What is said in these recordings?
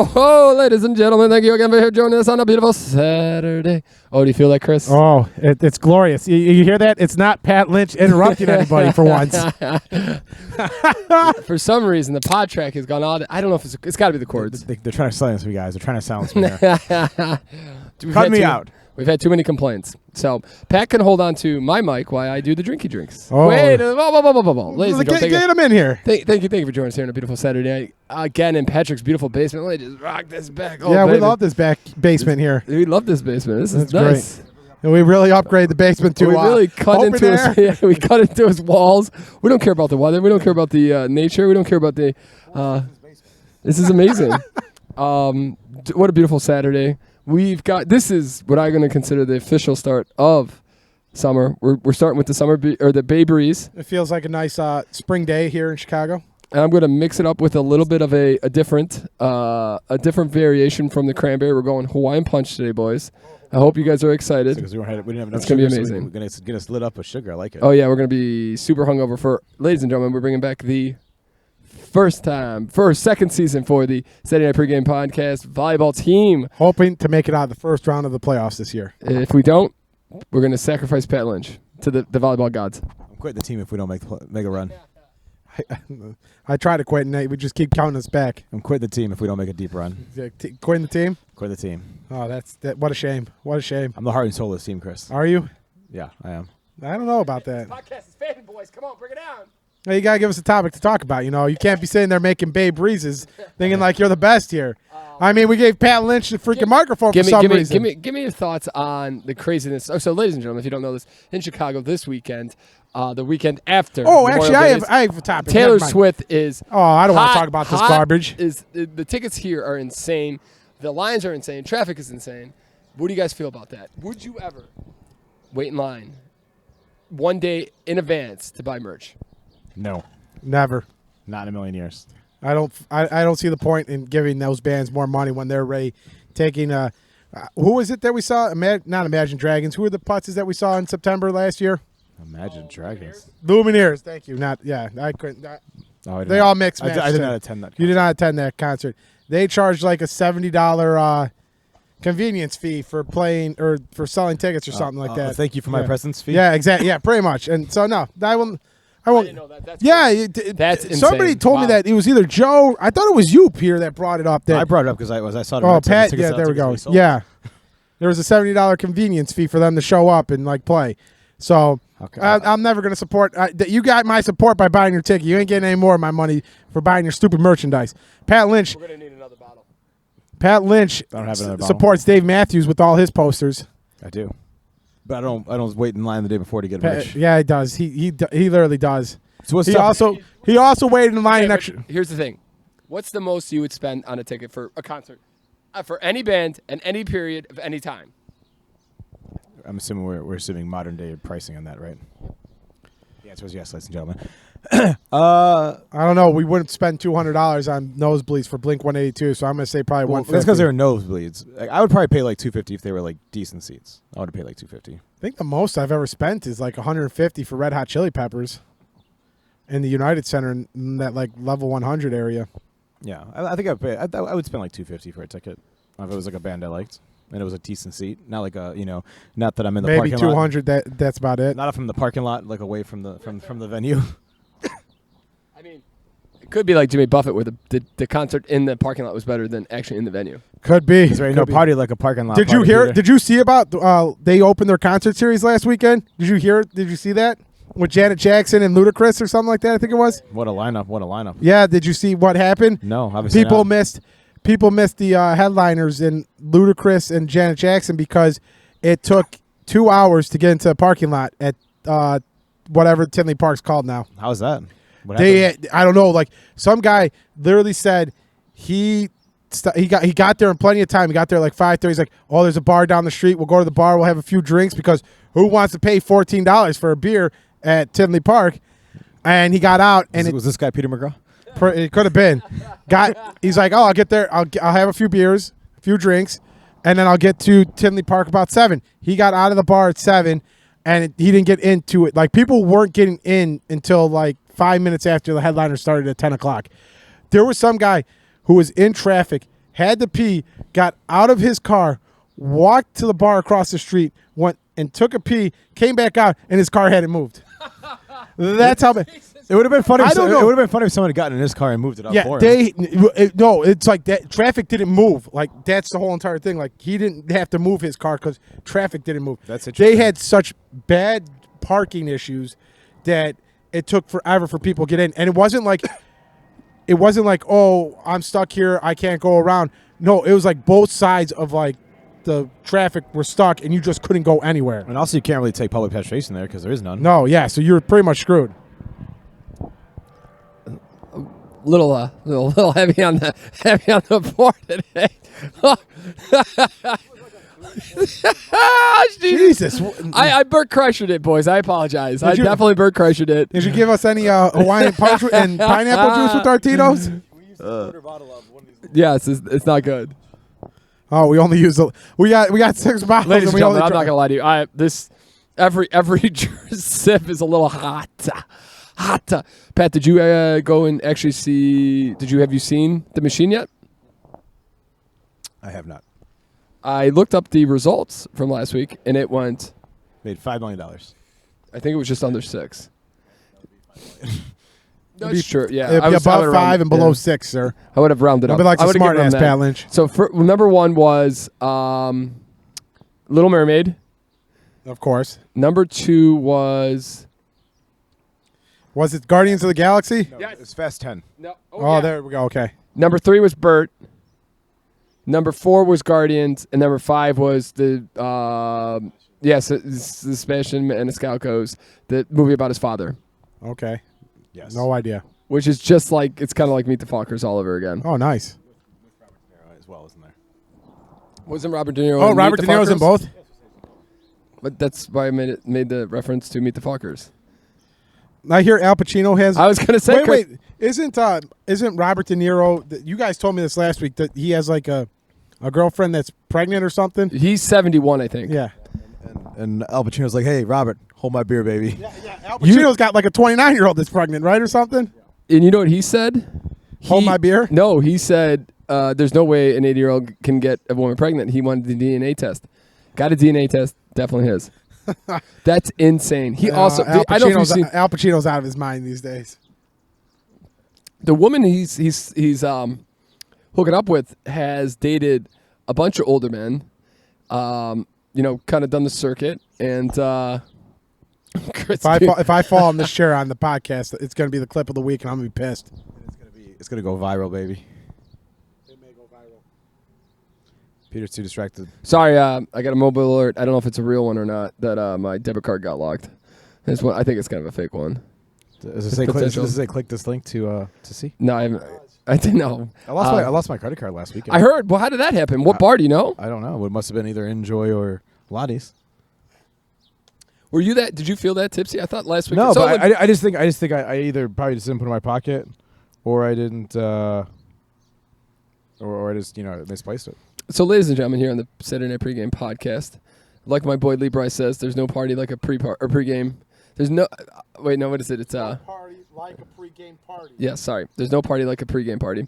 ho, ladies and gentlemen, thank you again for here joining us on a beautiful Saturday. Oh, do you feel that, Chris? Oh, it's glorious. You hear that? It's not Pat Lynch interrupting anybody for once. For some reason, the pod track has gone on. I don't know if it's got to be the chords. They're trying to silence me, guys. They're trying to silence me here. Cut me out. We've had too many complaints. So Pat can hold on to my mic while I do the drinky drinks. Oh. Wait, ladies and gentlemen, get him in here. Thank you for joining us here on a beautiful Saturday night. Again, in Patrick's beautiful basement. Let me just rock this back. Yeah, we love this back basement here. We love this basement. This is That's nice. great. And we really upgrade the basement to we really cut into his, we cut into his walls. We don't care about the weather. We don't care about the nature. We don't care about the. This is amazing. What a beautiful Saturday. We've got. This is what I'm going to consider the official start of summer. We're starting with the summer or the Bay Breeze. It feels like a nice spring day here in Chicago. And I'm going to mix it up with a little bit of a different variation from the cranberry. We're going Hawaiian Punch today, boys. I hope you guys are excited. We didn't have enough it's going to be sugar, amazing. So we're going to get us lit up with sugar. I like it. Oh, yeah. We're going to be super hungover ladies and gentlemen, we're bringing back the second season for the Saturday Night Pregame podcast volleyball team. Hoping to make it out of the first round of the playoffs this year. If we don't, we're going to sacrifice Pat Lynch to the volleyball gods. I'm quitting the team if we don't make a run. I try to quit, and we just keep counting us back. I'm quitting the team if we don't make a deep run. Quitting the team? Quit the team. Oh, what a shame. What a shame. I'm the heart and soul of this team, Chris. Are you? Yeah, I am. I don't know about that. Podcast is fading, boys. Come on, bring it down. Hey, you got to give us a topic to talk about. You can't be sitting there making Bay Breezes thinking like you're the best here. I mean, we gave Pat Lynch the freaking microphone for some reason. Give me your thoughts on the craziness. Oh, so, ladies and gentlemen, if you don't know this, in Chicago this weekend, the weekend after. Oh, actually, I have a topic. Taylor Swift is. Oh, I don't want to talk about this garbage. The tickets here are insane. The lines are insane. Traffic is insane. What do you guys feel about that? Would you ever wait in line one day in advance to buy merch? No. Never. Not in a million years. I don't see the point in giving those bands more money when they're ready. Taking who was it that we saw? Not Imagine Dragons. Who were the putzes that we saw in September last year? Imagine Dragons. Lumineers. Thank you. I couldn't. They all mixed. I did not attend that concert. You did not attend that concert. They charged like a $70 convenience fee for playing or for selling tickets or something like that. Thank you for my presence fee. Yeah, exactly. Yeah, pretty much. And so no, I won't. I didn't know that. That's insane. Somebody told me that it was either Joe. I thought it was you, Pierre, that brought it up. I brought it up because I saw it. Oh, Pat. Yeah, there we go. Yeah, there was a $70 convenience fee for them to show up and play. So okay. I'm never going to support. You got my support by buying your ticket. You ain't getting any more of my money for buying your stupid merchandise. Pat Lynch. We're going to need another bottle. Pat Lynch supports Dave Matthews with all his posters. I do. But I don't wait in line the day before to get merch. Yeah, he does. He literally does. So what's he also waited in line extra. Here's the thing. What's the most you would spend on a ticket for a concert? For any band and any period of any time? I'm assuming we're assuming modern day pricing on that, right? The answer is yes, ladies and gentlemen. I don't know. We wouldn't spend $200 on nosebleeds for Blink 182, so I'm going to say probably $150. That's because they were nosebleeds. I would probably pay like $250 if they were decent seats. I would pay like $250. I think the most I've ever spent is like $150 for Red Hot Chili Peppers in the United Center in that level 100 area. Yeah, I think I would spend like $250 for a ticket if it was like a band I liked and it was a decent seat. Not like not that I'm in the maybe parking lot. Maybe $200. That's about it. Not if I'm in the parking lot, away from the venue. I mean, it could be like Jimmy Buffett, where the concert in the parking lot was better than actually in the venue. Could be. There ain't no party like a parking lot. Did you hear? Did you see about? They opened their concert series last weekend. Did you hear? Did you see that with Janet Jackson and Ludacris or something like that? I think it was. What a lineup! What a lineup! Yeah. Did you see what happened? No. People missed the headliners in Ludacris and Janet Jackson because it took 2 hours to get into the parking lot at whatever Tinley Park's called now. How's that? I don't know. Some guy literally said he got there in plenty of time. He got there 5:30. He's like, "Oh, there's a bar down the street. We'll go to the bar. We'll have a few drinks because who wants to pay $14 for a beer at Tinley Park?" And he got out. And was this guy Peter McGraw? It could have been. He's like, "Oh, I'll get there. I'll have a few beers, a few drinks, and then I'll get to Tinley Park about 7." He got out of the bar at 7, and he didn't get into it. People weren't getting in until 5 minutes after the headliner started at 10 o'clock. There was some guy who was in traffic had to pee, got out of his car, walked to the bar across the street, went and took a pee, came back out, and his car hadn't moved. That's how bad. It would have been funny. I don't know. It would have been funny if someone had gotten in his car and moved it up Yeah, for him. no, it's like that. Traffic didn't move. Like that's the whole entire thing. Like he didn't have to move his car because traffic didn't move. That's interesting. They had such bad parking issues that it took forever for people to get in, and it wasn't like, oh, I'm stuck here, I can't go around. No, it was like both sides of like the traffic were stuck, and you just couldn't go anywhere. And also, you can't really take public transportation there because there is none. No, yeah, so you're pretty much screwed. Little heavy on the board today. Jesus. I Bert Kreischer'd it, boys. I apologize. I you- definitely Bert Kreischer'd it. Did you give us any Hawaiian punch and pineapple juice with our Tito's? Yes, it's not good. Oh, we only use we got 6 bottles. Ladies and we only gentlemen, I'm not drank- gonna lie to you. This every sip is a little hot. Pat, did you go and actually see? Have you seen the machine yet? I have not. I looked up the results from last week, and it went. Made $5 million. I think it was just under 6. No, It'd be- sure. Yeah, It'd I be was- I above would've 5 rounded- and below yeah. 6, sir. I would have rounded I'd up. be like I a would've smart given ass them that. Pat Lynch. So number 1 was Little Mermaid. Of course. Number 2 was. Was it Guardians of the Galaxy? No, it's Fast 10. No. Oh, there we go. Okay. Number 3 was Bert. Number 4 was Guardians, and number 5 was the Sebastian Maniscalco's the movie about his father, Okay. Yes. No idea. which is just like it's kind of like Meet the Fockers all over again. Oh, nice. As well, isn't there? Wasn't Robert De Niro? Oh, in Robert Meet De the Niro's in Fockers? both? But that's why I made the reference to Meet the Fockers. I hear Al Pacino has. I was gonna say, Wait. Isn't Robert De Niro? You guys told me this last week that he has like a girlfriend that's pregnant or something. he's 71, I think. Yeah. And Al Pacino's like, hey, Robert, hold my beer, baby. Yeah. Al Pacino's got like a 29-year-old that's pregnant, right, or something. And you know what he said? Hold my beer? No, he said there's no way an 80-year-old can get a woman pregnant. He wanted the DNA test. Got a DNA test. Definitely his. That's insane. He also. Al I don't know if you've Pacino's, seen Al Pacino's out of his mind these days. the woman he's hooking up with has dated a bunch of older men. Kind of done the circuit, and If I fall on this chair on the podcast, it's going to be the clip of the week, and I'm going to be pissed. It's gonna go viral, baby. It may go viral. Peter's too distracted. Sorry, I got a mobile alert. I don't know if it's a real one or not. That my debit card got locked. This one, I think it's kind of a fake one. Does it say potential. click this link to see? No, I didn't know. I lost my credit card last weekend. I heard. Well, how did that happen? What bar do you know? I don't know. It must have been either Enjoy or Lottie's. Were you that? Did you feel that tipsy? I thought last week. No, So, but like, I just think I either probably just didn't put it in my pocket, or I didn't, or I just misplaced it. So, ladies and gentlemen, here on the Saturday Night Pregame podcast, like my boy Lee Bryce says, there's no party like a pregame. There's no. Wait, no. What is it? It's Party like a pregame party. Yeah, sorry. There's no party like a pregame party.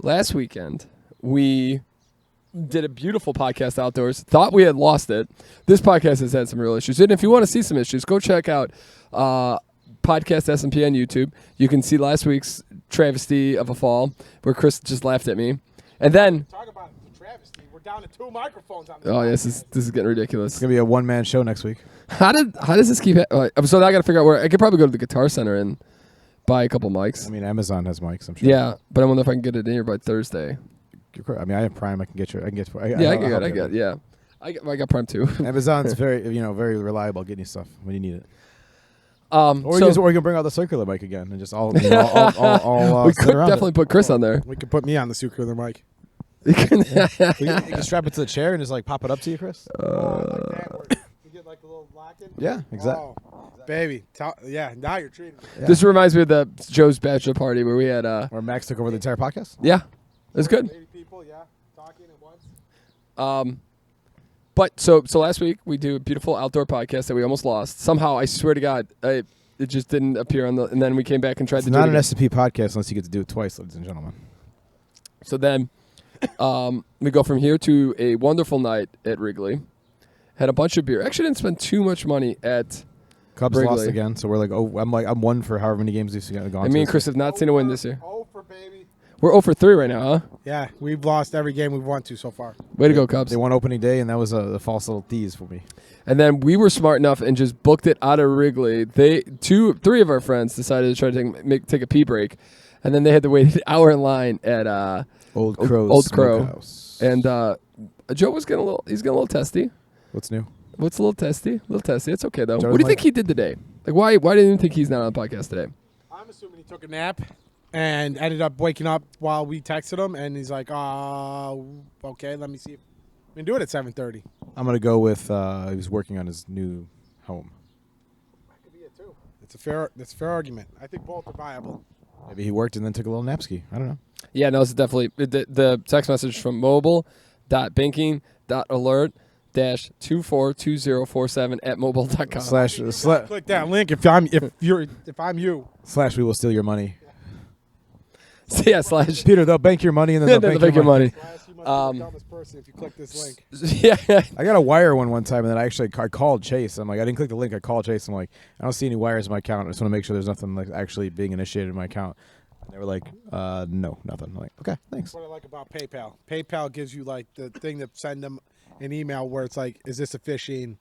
Last weekend, we did a beautiful podcast outdoors. Thought we had lost it. This podcast has had some real issues. And if you want to see some issues, go check out Podcast S&P on YouTube. You can see last week's travesty of a fall where Chris just laughed at me. And then, Talk about the travesty. We're down to 2 microphones on this. oh, this is getting ridiculous. It's gonna be a one-man show next week. How does this keep? So now I got to figure out where I could probably go to the Guitar Center and buy a couple mics. I mean, Amazon has mics. I'm sure. Yeah, but I wonder if I can get it in here by Thursday. I mean, I have Prime. I can get. I got Prime too. Amazon's very reliable getting you stuff when you need it. Or you can bring out the circular mic again and just all we sit could around definitely put Chris on there. We could put me on the circular mic. You can strap it to the chair and just like pop it up to you, Chris. Like that, where you get like a little lock-in. Yeah, exactly. Oh, baby. Now you're treating me. Yeah. This reminds me of the Joe's bachelor party where we had Where Max took over the entire podcast. yeah, it was good. 80 people, yeah, talking at once. But so last week we do a beautiful outdoor podcast that we almost lost. Somehow I swear to God, it just didn't appear on the. And then we came back and tried It's to not do an it again. S&P podcast unless you get to do it twice, ladies and gentlemen. So then We go from here to a wonderful night at Wrigley. Had a bunch of beer. Actually, didn't spend too much money at Cubs Wrigley. lost again, so we're like, I'm one for however many games we've gone. And me and to. Chris have not seen a win this year. Over, baby. We're 0 for 3 right now, huh? Yeah, we've lost every game we've won to so far. Way to go, Cubs. They won opening day, and that was a false little tease for me. And then we were smart enough and just booked it out of Wrigley. Three of our friends decided to try to take a pee break, and then they had to wait an hour in line at Old Crow. Smokehouse. And Joe was getting a little testy. What's new? What's a little testy? A little testy. It's okay though. Joe What do you like- think he did today? Like why didn't you think he's not on the podcast today? I'm assuming he took a nap and ended up waking up while we texted him, and he's like, okay, let me see. We can do it at 7:30. I'm gonna go with he was working on his new home. That could be it too. That's a fair argument. I think both are viable. Maybe he worked and then took a little napski. I don't know. Yeah, no, it's definitely the text message from mobile.banking.alert-242047 at mobile.com. Slash Click that link if I'm you. we will steal your money. Yeah, slash. Peter, they'll bank your money and then They'll bank your money. You must be the dumbest person if you click this link. Yeah. I got a wire one time, and then I called Chase. I'm like, I didn't click the link. I called Chase. I'm like, I don't see any wires in my account. I just want to make sure there's nothing like actually being initiated in my account. And they were like, no, nothing. I'm like, okay, thanks. That's what I like about PayPal. PayPal gives you like the thing to send them an email where it's like, is this a phishing?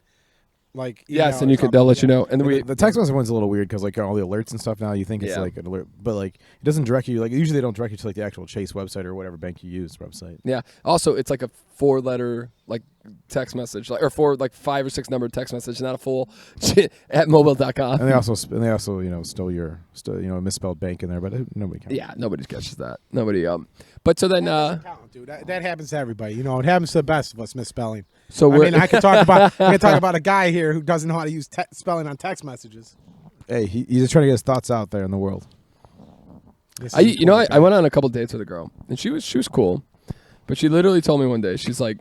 Like Yes, email and or they'll let you something? know. And then The text message one's a little weird because like all the alerts and stuff now, you think it's Yeah. like an alert, but like it doesn't direct you. Like usually they don't direct you to like the actual Chase website or whatever bank you use website. yeah. Also, it's like a 4-letter like text message, like or 5 or 6 number text message, not a full at mobile.com. And they also stole your misspelled bank in there, but nobody can. Yeah, nobody catches that. Nobody. But so then, That doesn't count, dude. That happens to everybody. You know, it happens to the best of us misspelling. so I we're. mean, I can talk about a guy here who doesn't know how to use spelling on text messages. Hey, he's just trying to get his thoughts out there in the world. I went on a couple dates with a girl, and she was cool, but she literally told me one day, she's like,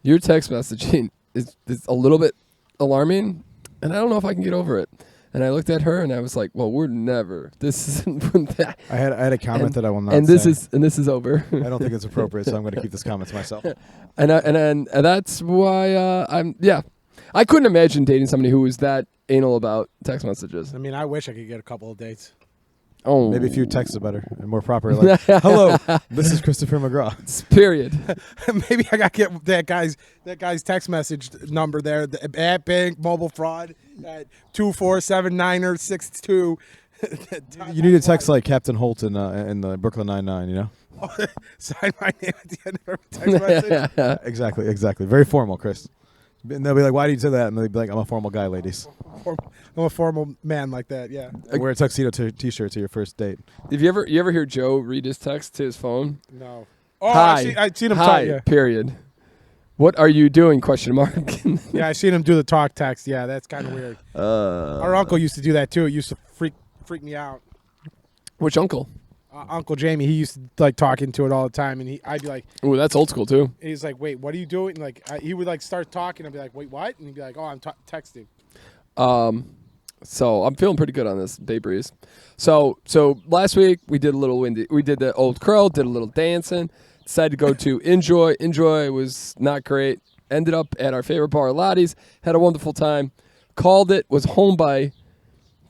"Your text messaging is a little bit alarming, and I don't know if I can get over it." And I looked at her, and I was like, "Well, we're never. This isn't that." I had a comment that I will not. And say. this is over. I don't think it's appropriate, so I'm going to keep this comment to myself. and that's why I couldn't imagine dating somebody who was that anal about text messages. I mean, I wish I could get a couple of dates. Oh, Maybe a few texts are better and more proper. Like, hello, this is Christopher McGraw. Period. Maybe I got to get that guy's text message number there at bank mobile fraud at 2479er62. You need to text like Captain Holt in the Brooklyn Nine-Nine, you know? Sign my name at the end of every text message. Exactly. Very formal, Chris. And they'll be like, why do you say that? And they'll be like, I'm a formal guy, ladies. I'm a formal man like that. Yeah. Wear a tuxedo t-shirt to your first date. Have you ever hear Joe read his text to his phone? No. Oh, Hi. I seen him Hi. talk. Yeah. Period. What are you doing? Question mark. Yeah, I seen him do the talk text. Yeah, that's kind of weird. Our uncle used to do that too. It used to freak me out. Which uncle? Uncle Jamie, he used to like talking to it all the time, and I'd be like, Ooh, that's old school too. he's like, wait, what are you doing? Like he would like start talking, I'd be like, wait, what? And he'd be like, oh, I'm texting. So I'm feeling pretty good on this day breeze. So last week we did a little windy. We did the Old Crow, did a little dancing. Decided to go to Enjoy. Enjoy was not great. Ended up at our favorite bar, Lottie's. Had a wonderful time. Called it. Was home by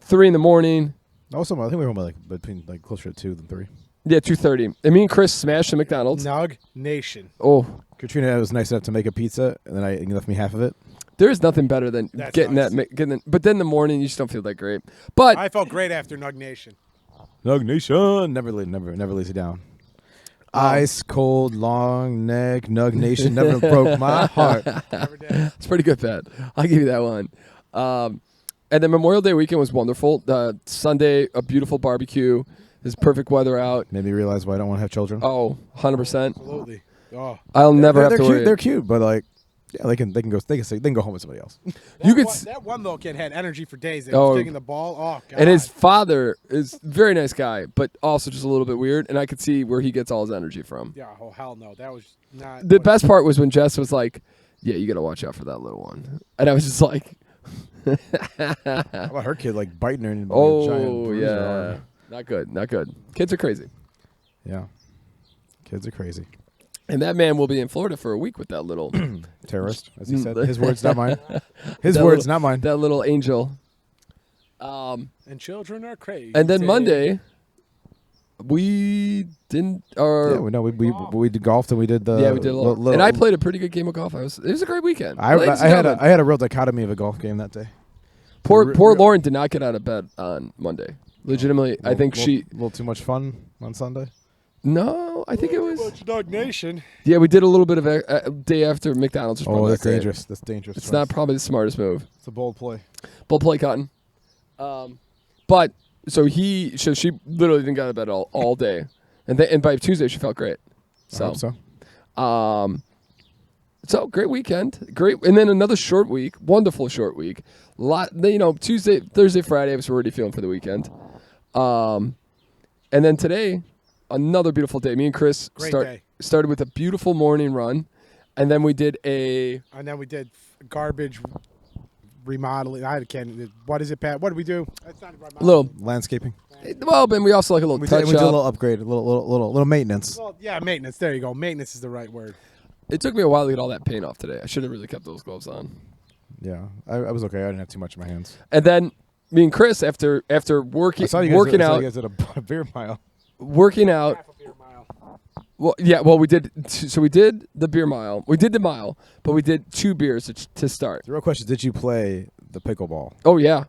3 a.m. Also, I think we were home by between closer to 2 than 3. Yeah, 2:30. And me and Chris smashed the McDonald's. Nug Nation. Oh, Katrina was nice enough to make a pizza, and then he left me half of it. there is nothing better than That's getting nice. but then in the morning you just don't feel that great. But I felt great after Nug Nation. Nug Nation never lays you down. Ice cold, long neck, Nug Nation never broke my heart. Never did. it's pretty good, Pat. I'll give you that one. And then Memorial Day weekend was wonderful. Sunday, a beautiful barbecue. There's perfect weather out. Made me realize why I don't want to have children. Oh, 100%. Absolutely. Oh. I'll never have they're to cute. worry. They're cute, but like, yeah, they can go home with somebody else. That one little kid had energy for days. He was taking the ball. Oh, God. And his father is a very nice guy, but also just a little bit weird. And I could see where he gets all his energy from. Yeah, oh, hell no. That was not. The best part was when Jess was like, yeah, you got to watch out for that little one. And I was just like, How about her kid like biting her and giant oh, bruise on her yeah. arm? Not good. Kids are crazy. Yeah. Kids are crazy. And that man will be in Florida for a week with that little Terrorist, as he said. His words, not mine. His That words, little- not mine. that little angel. And children are crazy. And then Monday, we didn't. Yeah, we did golf and we did the. Yeah, we did a little. And I played a pretty good game of golf. It was a great weekend. I Ladies and had gentlemen, I had a real dichotomy of a golf game that day. poor real- Lauren did not get out of bed on Monday. Legitimately, I think she. A little too much fun on Sunday. No, I think it was. Dog Nation. Yeah, we did a little bit of a day after McDonald's. Was Oh, probably that's not great. dangerous. That's dangerous. It's not probably the smartest move. It's a bold play. Bull play cotton. But so she literally didn't get out of bed all day, and by Tuesday she felt great. I hope so. So great weekend, great, and then another short week, wonderful short week. Tuesday, Thursday, Friday I was already feeling for the weekend, and then today, another beautiful day. Me and Chris Day. started with a beautiful morning run, and then we did And then we did garbage remodeling. I can't. What is it, Pat? What did we do? That's not a little. Landscaping. Well, and we also like a little We touch did a up. little upgrade, a little maintenance. Well, yeah, maintenance. There you go. Maintenance is the right word. It took me a while to get all that paint off today. I should have really kept those gloves on. Yeah, I was okay. I didn't have too much in my hands. And then me and Chris, after working I saw you guys at a beer mile. working out. Half a beer mile. Well, yeah. Well, we did. So we did the beer mile. We did the mile, but we did 2 beers to start. The real question is, did you play the pickleball? Oh yeah,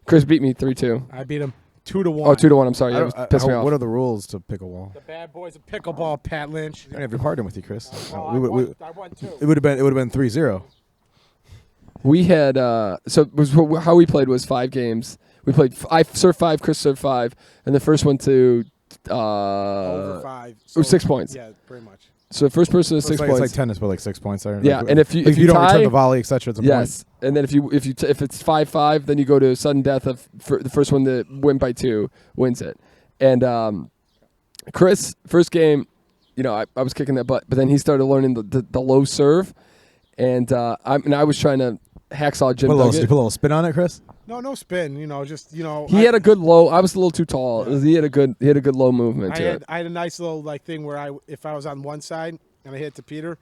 Chris beat me 3-2. I beat him 2-1. Oh, 2-1. I'm sorry. Yeah, it was pissed me off. What are the rules to pickleball? The bad boys of pickleball, Pat Lynch. I don't have your partner with you, Chris. Well, I won 2. It would have been 3-0. We had how we played was 5 games. We played. I served 5. Chris served 5, and the first one to Over 5. it was 6 points. Yeah, pretty much. So the first person to It's 6 like, points. it's like tennis, but like 6 points. Yeah, and if you don't tie, return the volley, etc., it's a yes, and then if it's 5-5, then you go to sudden death of the first one to win by 2 wins it. And Chris, first game, I was kicking that butt, but then he started learning the low serve, and I was trying to hacksaw Jim point. You Duggett. put a little spin on it, Chris. No spin. He had a good low. I was a little too tall. He had a good low movement to it. I had a nice little thing where if I was on one side and I hit to Peter,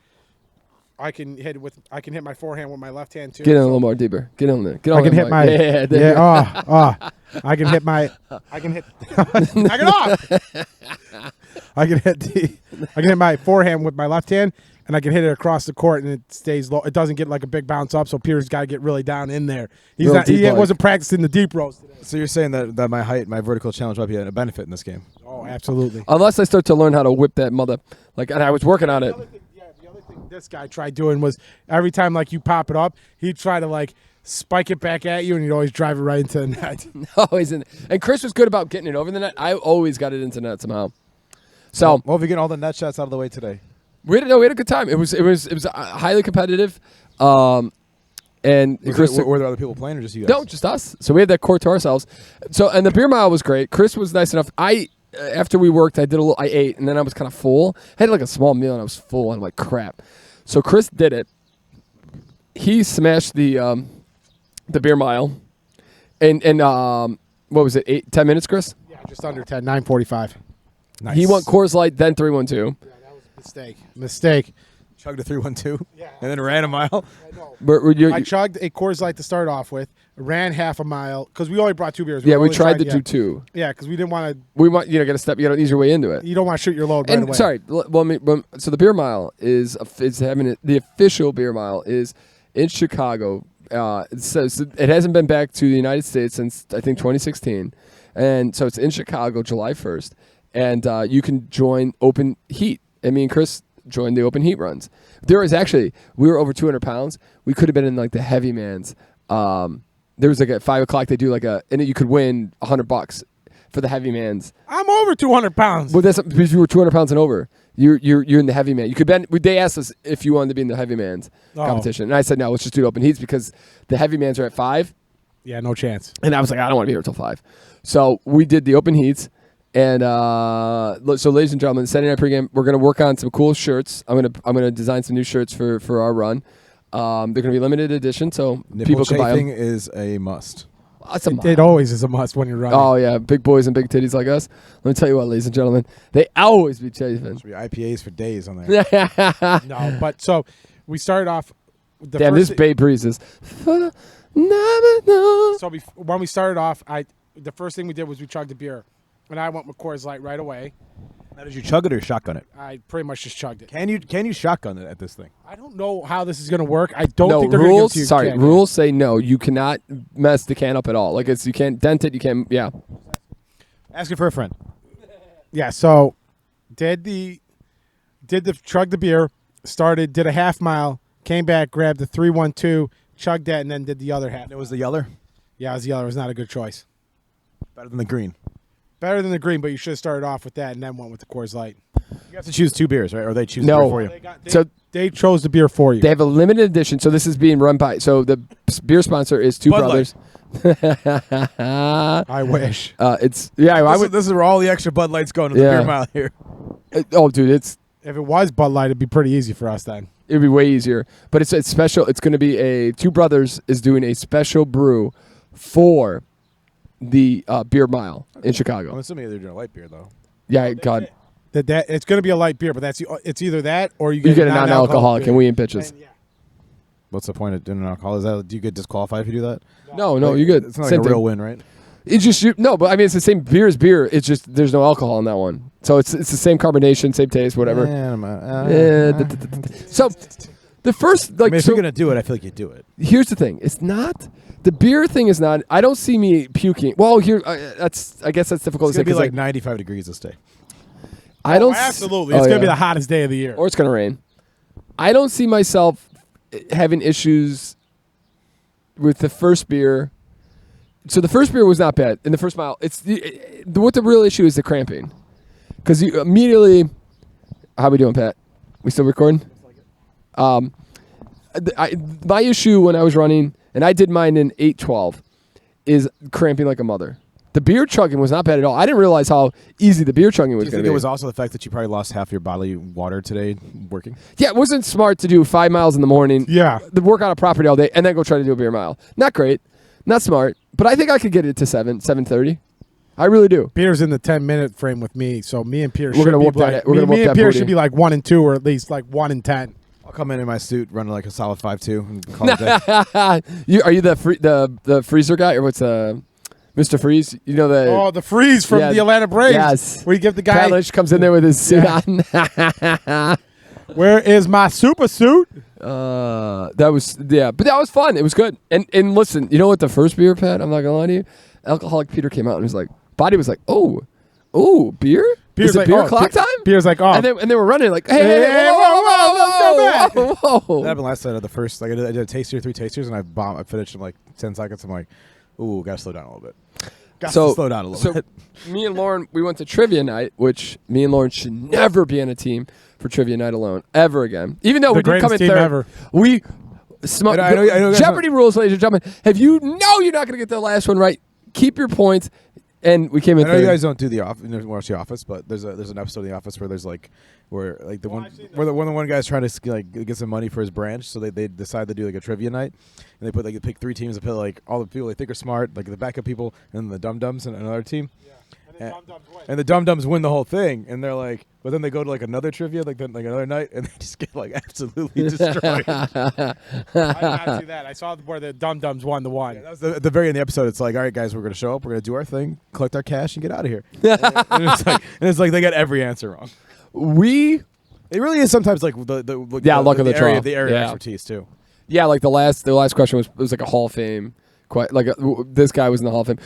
I can hit my forehand with my left hand too. Get in a little more deeper. Get in there. Get on I can there, hit Mike. my Yeah. I can hit my I can hit knock it off. I can hit my forehand with my left hand, and I can hit it across the court, and it stays low. It doesn't get like a big bounce up, so Peter's got to get really down in there. He wasn't practicing the deep roast today. So you're saying that my height, my vertical challenge might be a benefit in this game? Oh, absolutely. Unless I start to learn how to whip that mother, and I was working on it. The other thing this guy tried doing was every time you pop it up, he'd try to spike it back at you, and he'd always drive it right into the net. Always in. And Chris was good about getting it over the net. I always got it into net somehow. So Well, if you get all the net shots out of the way today. we had a good time. It was highly competitive. And Chris, Were there other people playing or just you guys? no, just us. So we had that court to ourselves. So and the beer mile was great. Chris was nice enough. After we worked, I ate, and then I was kind of full. I had a small meal, and I was full. I'm like, crap. So Chris did it. He smashed the beer mile, and what was it? 10 minutes, Chris? Yeah, just under 10, 9:45. Nice. He went Coors Light, then 3-1-2. Yeah, that was a mistake. Chugged a 3-1-2, Yeah. and then ran a mile. I chugged a Coors Light to start off with, ran half a mile, because we only brought 2 beers. we only tried to do 2. Yeah, because we didn't want to. We want get a step. You got to ease your way into it. You don't want to shoot your load right And away. sorry, so the beer mile is having it. The official beer mile is in Chicago. It says it hasn't been back to the United States since I think 2016, and so it's in Chicago, July 1st, and you can join open heat. And me and Chris joined the open heat runs. There was actually we were over 200 pounds. We could have been in the heavy mans. There was at 5 o'clock they do and you could win $100 for the heavy mans. I'm over 200 pounds. Well, that's if you were 200 pounds and over. You're in the heavy man. You could bend. They asked us if you wanted to be in the heavy man's competition, and I said no. Let's just do open heats because the heavy mans are at 5. Yeah, no chance. And I was like, I don't want to be here until 5. So we did the open heats, and so ladies and gentlemen, Saturday night pregame, we're gonna work on some cool shirts. I'm gonna design some new shirts for our run. They're gonna be limited edition, so Nipple people can buy chafing them. is a must. That's a mile. It always is a must when you're running. Oh, yeah. Big boys and big titties like us. Let me tell you what, ladies and gentlemen. They always be chafing. Should be IPAs for days on there. No, but so we started off. The Damn, first this Bay Breeze is phenomenal. So when we started off, the first thing we did was we chugged a beer, and I went with Coors Light right away. Now, did you chug it or shotgun it? I pretty much just chugged it. Can you shotgun it at this thing? I don't know how this is going to work. I don't No, think they're going to give it rules. to you. Sorry, Can. rules say no. You cannot mess the can up at all. Like you can't dent it. You can't. Yeah. Ask it for a friend. Yeah. So did chug the beer, did a half mile, came back, grabbed the 312, chugged that, and then did the other half. It was the yeller. Yeah, it was the other. It was not a good choice. Better than the green. Better than the green, but you should have started off with that and then went with the Coors Light. You have to choose 2 beers, right? Or they choose No. the beer for you. So They chose the beer for you. they have a limited edition. So this is being run by. So the beer sponsor is Two Bud Brothers. I wish. It's I would. This is where all the extra Bud Lights go into the Yeah. beer mile here. Oh, dude, If it was Bud Light, it'd be pretty easy for us then. it'd be way easier. But it's special. It's going to be a Two Brothers is doing a special brew for the beer mile in I'm Chicago. assuming they're doing a light beer though. Yeah, God, That it's going to be a light beer, but it's either that or you you get a non-alcoholic non-alcoholic, beer. and we ain't bitches. And, yeah. What's the point of doing an alcohol? Do you get disqualified if you do that? No, you good. It's not like Same a real thing. win, right? It's just no, but I mean it's the same beer as beer. It's just there's no alcohol in that one, so it's the same carbonation, same taste, whatever. So the first I mean, if so you're gonna do it, I feel like you do it. here's the thing: it's not the beer thing. Is not. I don't see me puking. Well, here I guess that's difficult It's to say. gonna be 'cause like 95 degrees this day. I don't Absolutely. Oh, It's going to be yeah. the hottest day of the year. or it's gonna rain. I don't see myself having issues with the first beer. So the first beer was not bad in the first mile. It's what the real issue is the cramping, because you immediately. How we doing, Pat? We still recording? My issue when I was running, and I did mine in 8:12, is cramping like a mother. The beer chugging was not bad at all. I didn't realize how easy the beer chugging Do was you going think to it be. was also the fact that you probably lost half your body water today working? Yeah, it wasn't smart to do 5 miles in the morning. Yeah. The work on a property all day, and then go try to do a beer mile. Not great, not smart, but I think I could get it to 7:30. I really do. Beer's in the 10-minute frame with me, so me and Pierre We're gonna whoop that- we're gonna me whoop and that Pierre booty. should be like 1 and 2, or at least like 1 and 10. I'll come in my suit, running like a solid 5.2, and call it a day. Are you the freezer guy, or what's Mr. Freeze? You know the Oh, the freeze from yeah, the Atlanta Braves. yes. Where you give the Pat guy, Lynch comes in there with his suit Yeah. on. where is my super suit? But that was fun. It was good. And listen, you know what? The first beer, Pat, I'm not gonna lie to you. Alcoholic Peter came out and was like, body was like, oh, beer? Pierre's Is it like, beer oh, clock time? Beer's like, oh. And they were running like, hey, Hey, whoa, whoa. That happened last night. The first, like, I did a taster, 3 tasters, and I finished in like 10 seconds. I'm like, ooh, gotta slow down a little bit. Got to slow down a little bit. Me and Lauren, we went to trivia night, which me and Lauren should never be on a team for trivia night alone ever again. Even though The we did come in greatest team third, ever. we I know you guys Jeopardy rules, ladies and gentlemen. If you know you're not going to get the last one right, keep your points. And we came in I know third. you guys don't do the watch The Office, but there's an episode of The Office where there's like where like the one guy's trying to like get some money for his branch, so they decide to do like a trivia night, and they pick 3 teams and put like all the people they think are smart, like the backup people, and the dum dums and another team. And the dum dums win the whole thing, and they're like, but then they go to like another trivia, like another night, and they just get like absolutely destroyed. I did not see that. I saw where the Dum Dums won the one. That was at the very end of the episode. It's like, all right, guys, we're gonna show up, we're gonna do our thing, collect our cash, and get out of here. and it's like they got every answer wrong. It really is sometimes like luck of the area, draw. the area Yeah. of expertise too. Yeah, like the last question was like a Hall of Fame. Quite like this guy was in the Hall of Fame.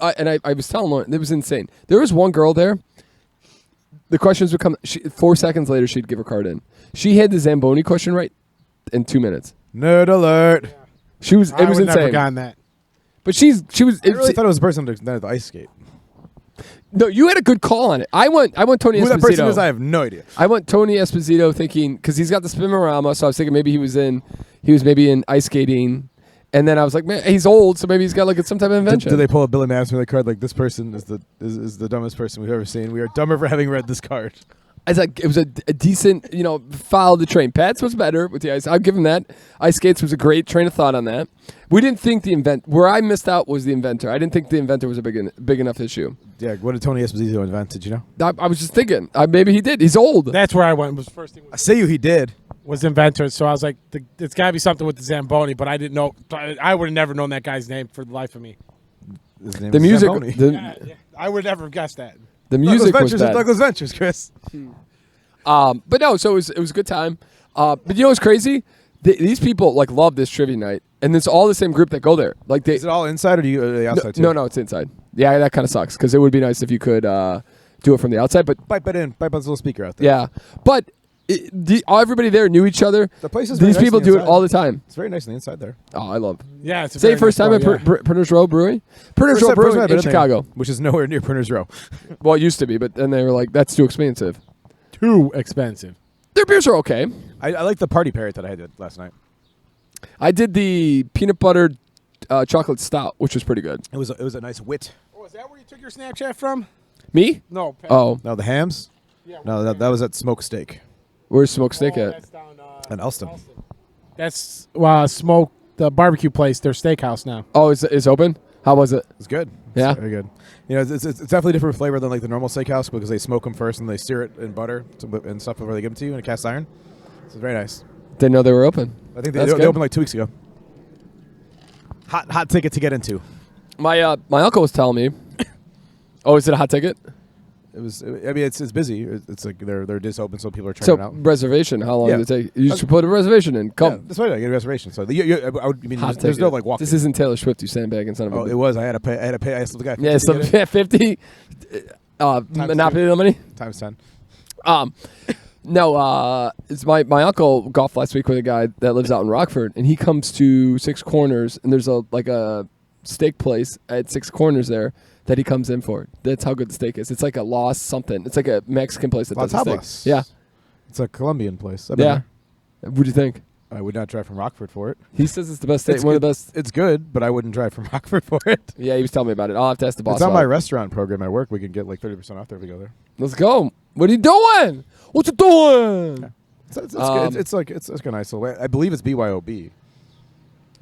I was telling Lauren, it was insane. There was one girl there. The questions would come. 4 seconds later, she'd give her card in. She had the Zamboni question right in 2 minutes. Nerd alert! Yeah. She was. It I was would never insane. gotten that. But she was. I really thought it was the person that at the ice skate. No, you had a good call on it. I went Tony Who Esposito. that person is, I have no idea. I went Tony Esposito thinking because he's got the spin-orama, so I was thinking maybe he was maybe in ice skating. And then I was like, man, he's old, so maybe he's got like some type of invention. Do they pull a Billy Madison card like this person is the dumbest person we've ever seen? We are dumber for having read this card. It's like it was a decent, follow the train. Pat's was better with the ice. I'll give him that. Ice skates was a great train of thought on that. We didn't think where I missed out was the inventor. I didn't think the inventor was a big enough issue. Yeah, what did Tony Esposito invent? Did you know? I was just thinking, maybe he did. He's old. That's where I went. Was first thing I say he did. was inventor. So I was like, it's got to be something with the Zamboni, but I didn't know. I would have never known that guy's name for the life of me. His name The is music, Zamboni. I would never have guessed that. the music was bad. Douglas Ventures, Chris. But no, so it was a good time. But you know what's crazy? These people love this trivia night, and it's all the same group that go there. Is it all inside or do you go to the outside too? No, it's inside. Yeah, that kind of sucks because it would be nice if you could do it from the outside. But Pipe it in. Pipe this little speaker out there. yeah, but everybody there knew each other. The place is very These nice people on the do it inside. all the time. It's very nice on the inside there. Oh, I love. Yeah, it's a Say very first nice time bar, at Printers Row Brewery. Printers Row First Brewery time I've in been there, Chicago. which is nowhere near Printers Row. Well, it used to be, but then they were like, "That's too expensive." Too expensive. Their beers are okay. I like the party parrot that I had last night. I did the peanut butter chocolate stout, which was pretty good. It was a nice wit. Oh, is that where you took your Snapchat from? Me? No. Pat. Oh, No, the hams. Yeah, No, that was at Smoke Steak where's Smoke Steak at? That's down. in Elston. That's Smoke, the barbecue place. Their steakhouse now. Oh, it's open. How was it? It's good. Yeah? It's very good. It's definitely a different flavor than the normal steakhouse because they smoke them first and they sear it in butter and stuff before they give them to you in a cast iron. So it's very nice. Didn't know they were open. I think That's they good. opened like 2 weeks ago. Hot ticket to get into. My uncle was telling me. Oh, is it a hot ticket? It's busy. It's like they're just open, so people are trying So it out. reservation. How long Yeah. did it take? You just put a reservation in. Yeah, Come. that's why I get a reservation. So Hot there's no ticket. walk. This isn't Taylor Swift. You sandbagging son of a. Oh, it was. I had to pay. I asked the guy. Yeah, so 50. Monopoly money. times 10. No, it's my uncle golfed last week with a guy that lives out in Rockford, and he comes to Six Corners, and there's a steak place at Six Corners there that he comes in for. That's how good the steak is. It's like a Los something. It's like a Mexican place that does the Tablas. steak. Yeah, It's a Colombian place. I've been yeah. there. What do you think? I would not drive from Rockford for it. He says it's the best steak. It's One of good. the best. It's good, but I wouldn't drive from Rockford for it. Yeah, he was telling me about it. I'll have to ask the boss. It's on about my it. restaurant program at work. We can get 30% off there if we go there. Let's go. What are you doing? What you doing? It's good. It's like a nice little. I believe it's BYOB.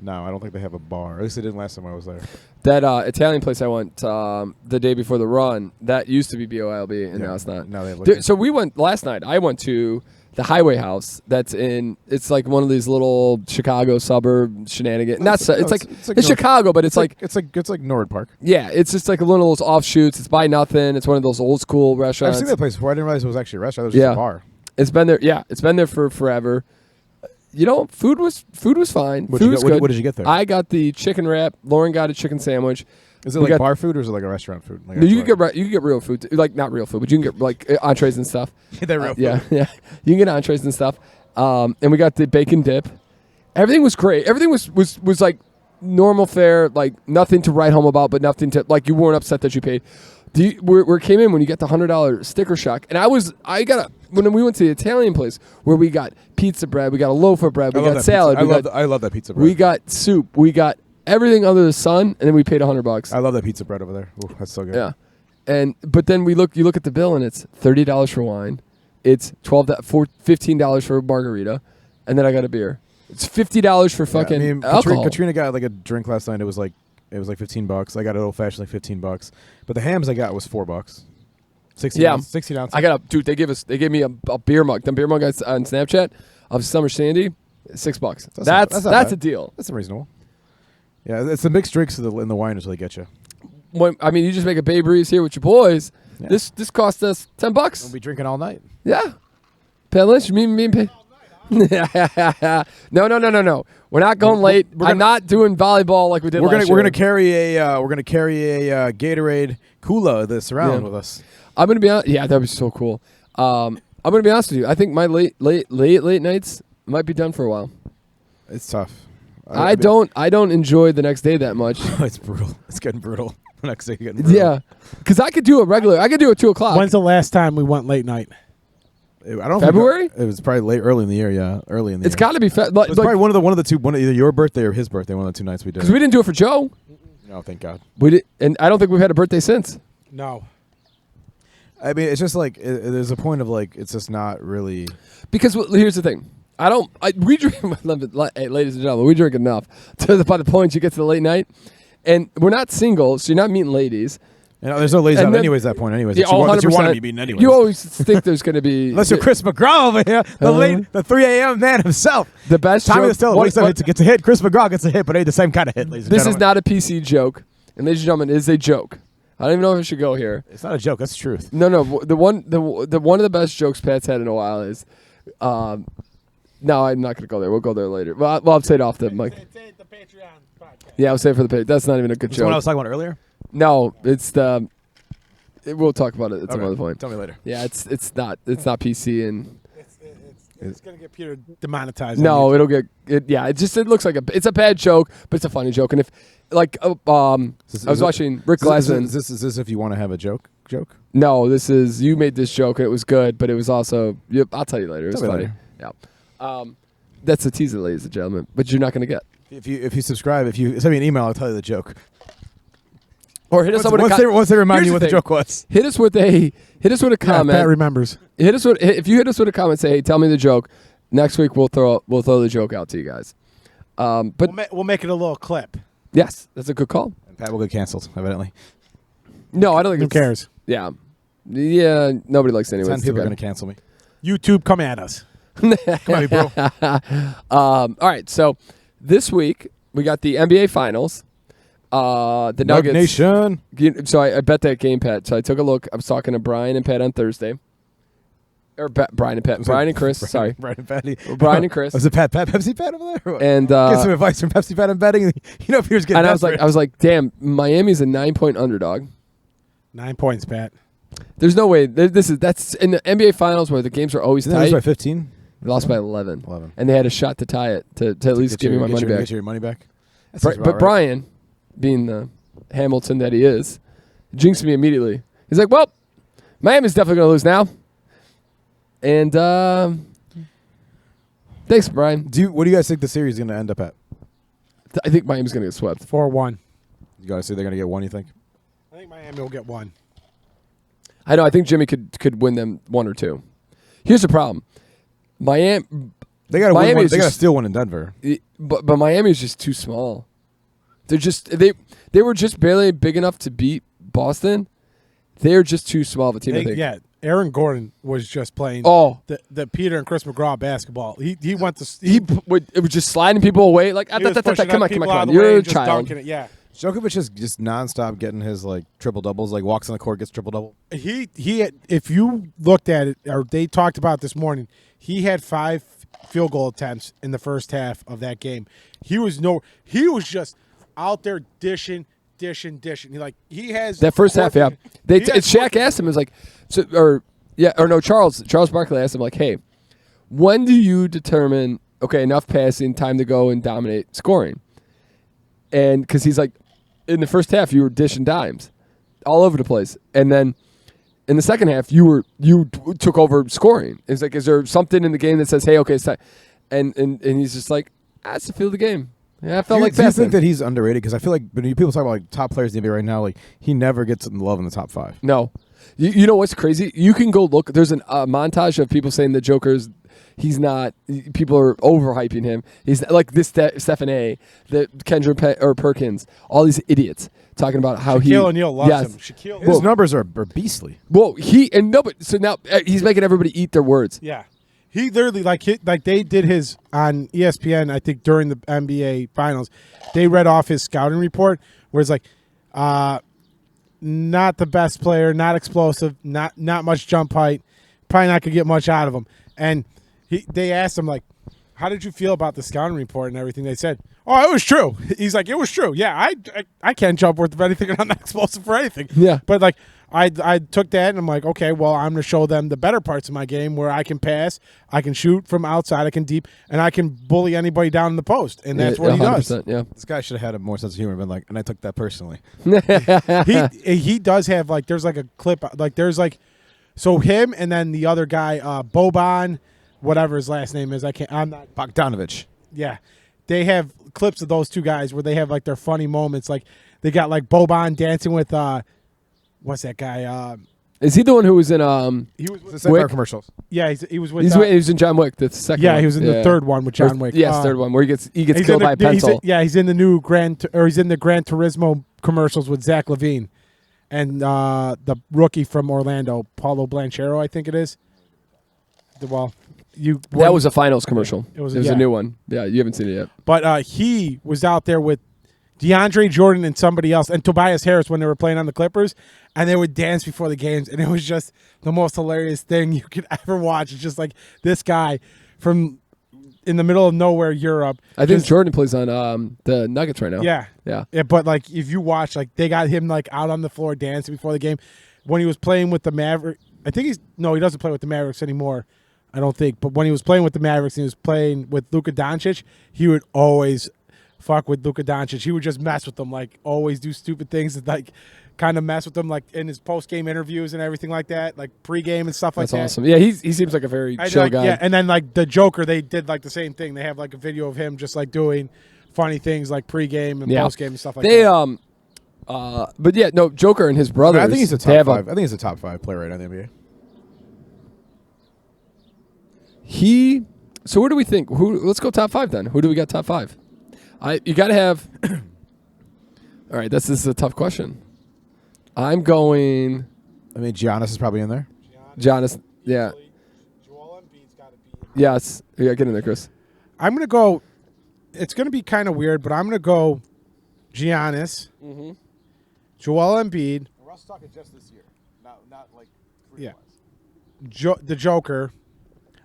No, I don't think they have a bar. At least they didn't last time I was there. That Italian place I went the day before the run, that used to be BYOB, and now it's not. Now they have Dude, so we went last night. I went to the Highway House. It's like one of these little Chicago suburb shenanigans. It's Chicago, but it's like Norwood Park. yeah, it's just like one of those offshoots. It's by nothing. It's one of those old school restaurants. I've seen that place before. I didn't realize it was actually a restaurant. It was just a bar. It's been there. Yeah, it's been there for forever. Food was fine. Food was good. What did you get there? I got the chicken wrap. Lauren got a chicken sandwich. Is it we like got- bar food or is it like a restaurant food? Like No, you can get real food, like not real food, but you can get entrees and stuff. They're real food. Yeah, you can get entrees and stuff. And we got the bacon dip. Everything was great. Everything was like normal fare, like nothing to write home about, but nothing to you weren't upset that you paid. We came in when you get the $100 sticker shock, and when we went to the Italian place where we got pizza bread, we got a loaf of bread, we got salad, I love that pizza bread. we got soup, we got everything under the sun, and then we paid $100. I love that pizza bread over there. Ooh, that's so good. Yeah, but then you look at the bill, and it's $30 for wine, it's $15 for a margarita, and then I got a beer. It's $50 for fucking alcohol. Katrina got like a drink last night. It was like $15. I got an old fashioned like $15. But the hams I got was $4. 16 ounce. I got they gave me a beer mug. The beer mug on Snapchat of Summer Sandy, $6. That's a deal. That's reasonable. Yeah, it's the mixed drinks in the wine is really get you. You just make a Bay Breeze here with your boys. Yeah. This cost us $10. We'll be drinking all night. Yeah. Pay lunch. Me and pay. No. We're not going late. I'm not doing volleyball like we did last year. We're gonna carry a Gatorade Cooler this around with us. I'm gonna be honest. Yeah, that would be so cool. I'm gonna be honest with you. I think my late nights might be done for a while. It's tough. I don't enjoy the next day that much. It's brutal. It's getting brutal. The next day getting brutal. Yeah, because I could do it regular. I could do it 2:00. When's the last time we went late night? I don't February? It was probably early in the year. Yeah, early in the year. It's got to be. It was probably one of the two. Either your birthday or his birthday. One of the 2 nights we did. Because we didn't do it for Joe. No, thank God. We did, and I don't think we've had a birthday since. No. I mean, it's just like there's a point of like it's just not really. Because here's the thing. We drink, hey, ladies and gentlemen, we drink enough by the point you get to the late night. And we're not single, so you're not meeting ladies. You know, there's no ladies out anyways at that point anyways. Yeah, You want to be meeting anyways. You always think there's going to be... Unless you're Chris McGraw over here, the 3 a.m. man himself. The best Tommy joke... Still gets a hit. Chris McGraw gets a hit, but ain't the same kind of hit, ladies and This gentlemen. is not a PC joke. And ladies and gentlemen, it is a joke. I don't even know if I should go here. It's not a joke. That's the truth. No. The one of the best jokes Pat's had in a while is... no, I'm not going to go there. We'll go there later. Well, I'll say it off the mic. Say the Patreon podcast. Yeah, I'll say it for the page. That's not even a good Is the one I joke. was talking about earlier? No, it's the... We'll talk about it at some other point. Tell me later. Yeah, it's not PC and... It's going to get Peter demonetized. No, it'll get it. Yeah, it looks like it's a bad joke, but it's a funny joke. And if like I was watching Rick Glassman. Is this if you want to have a joke? No, this is you made this joke and it was good, but it was also. Yep, I'll tell you later. It was funny. Yeah, that's a teaser, ladies and gentlemen. But you're not going to get. If you subscribe, if you send me an email, I'll tell you the joke. Or hit us up with once they remind Here's you what the joke was. Hit us with a comment. Pat remembers. If you hit us with a comment, say, "Hey, tell me the joke." Next week we'll throw the joke out to you guys. But We'll make it a little clip. yes, that's a good call. And Pat will get canceled, evidently. No, I don't think Who cares? Yeah, nobody likes it anyway. 10 people are going to cancel me. YouTube, come at us. Come on, bro. All right, so this week we got the NBA Finals. The Nuggets. Nation. So I bet that game, Pat. So I took a look. I was talking to Brian and Pat on Thursday. Or Brian and Pat. Brian and Chris. Sorry. Brian and Patty. Brian and Chris. Was it Pepsi Pat over there? Or what? And get some advice from Pepsi Pat on betting. You know, if Peter's getting. And I was like, damn, Miami's a 9-point underdog. 9 points, Pat. There's no way. That's in the NBA Finals where the games are always Didn't tight. they lose by 15? They lost by 11. 11. And they had a shot to tie it to at least give me my money back. Get your money back. But Brian, being the Hamilton that he is, jinxed me immediately. He's like, well, Miami's definitely going to lose now. And thanks, Brian. What do you guys think the series is going to end up at? I think Miami's going to get swept. 4-1. You guys say they're going to get one, you think? I think Miami will get one. I know. I think Jimmy could win them 1 or 2. Here's the problem. Miami. They got to win one. They got to just- steal one in Denver. But Miami is just too small. They're just they were just barely big enough to beat Boston. They're just too small of a team. I think. Yeah, Aaron Gordon was just playing the Peter and Chris McGraw basketball. He went to it was just sliding people away. Like he was pushing come people out on, of the you're way a and just child. dunking it. Yeah, Djokovic is just nonstop getting his like triple doubles. Like walks on the court, gets triple double. he if you looked at it, or they talked about it this morning, he had 5 field goal attempts in the first half of that game. He was just out there dishing. He has That first half, yeah. Shaq asked him, Charles Barkley asked him, like, hey, when do you determine, okay, enough passing, time to go and dominate scoring? And because he's like, in the first half, you were dishing dimes all over the place. And then in the second half, you took over scoring. It's like, is there something in the game that says, hey, okay, it's time? And he's just like, that's the feel of the game. Yeah, I felt like Do you think that he's underrated? Because I feel like when people talk about like top players in the NBA right now, like he never gets love in the top 5. No. You know what's crazy? You can go look. There's a montage of people saying the Joker's. He's not. People are overhyping him. He's like this Stephen A. The Kendra or Perkins. All these idiots talking about how Shaquille O'Neal loves him. His numbers are beastly. Well, so now he's making everybody eat their words. Yeah. He literally like they did his on ESPN. I think during the NBA Finals, they read off his scouting report where it's like, not the best player, not explosive, not much jump height, probably not gonna get much out of him. And they asked him like, how did you feel about the scouting report and everything? They said, oh, it was true. He's like, it was true. Yeah, I can't jump worth of anything, and I'm not explosive for anything. Yeah, but like. I took that and I'm like, okay, well, I'm going to show them the better parts of my game where I can pass, I can shoot from outside, I can deep, and I can bully anybody down in the post. And that's what he does. Yeah. This guy should have had a more sense of humor, been like, and I took that personally. he does have like, there's like a clip, like there's like, so him and then the other guy, Boban, whatever his last name is, I'm not. Bogdanovich. Yeah. They have clips of those two guys where they have like their funny moments. Like they got like Boban dancing with, what's that guy? Is he the one who was in He was with, The Fire commercials. yeah, he was with. he was in John Wick, the second one. yeah, he was in the third one with John Wick. Yes, third one where he gets he's killed in by a the, pencil. he's in the new he's in the Gran Turismo commercials with Zach Levine and the rookie from Orlando, Paulo Blanchero, I think it is. That was a finals commercial. It was a new one. Yeah, you haven't seen it yet. But he was out there with DeAndre Jordan and somebody else, and Tobias Harris when they were playing on the Clippers, and they would dance before the games, and it was just the most hilarious thing you could ever watch. It's just like this guy from in the middle of nowhere, Europe. I think Jordan plays on the Nuggets right now. Yeah. But like if you watch, like they got him like out on the floor dancing before the game. When he was playing with the Mavericks, I think he doesn't play with the Mavericks anymore. I don't think. But when he was playing with the Mavericks and he was playing with Luka Doncic, he would always fuck with Luka Doncic. He would just mess with them, like always do stupid things that like kind of mess with them, like in his post-game interviews and everything like that, like pre-game and stuff like that. That's awesome. Yeah, he seems like a very chill guy. Yeah, and then like the Joker, they did like the same thing. They have like a video of him just like doing funny things like pre-game and post-game and stuff like that. But yeah, no, Joker and his brothers. I think he's a top five. I think he's a top 5 player right now in the NBA. So where do we think? Let's go top 5 then. Who do we got top 5? You got to have. All right, this is a tough question. I'm going. I mean, Giannis is probably in there. Giannis, yeah. Joel Embiid's got to be. Yes, yeah, get in there, Chris. I'm gonna go. It's gonna be kind of weird, but I'm gonna go Giannis, Joel Embiid. Russ talking just this year, not like the Joker.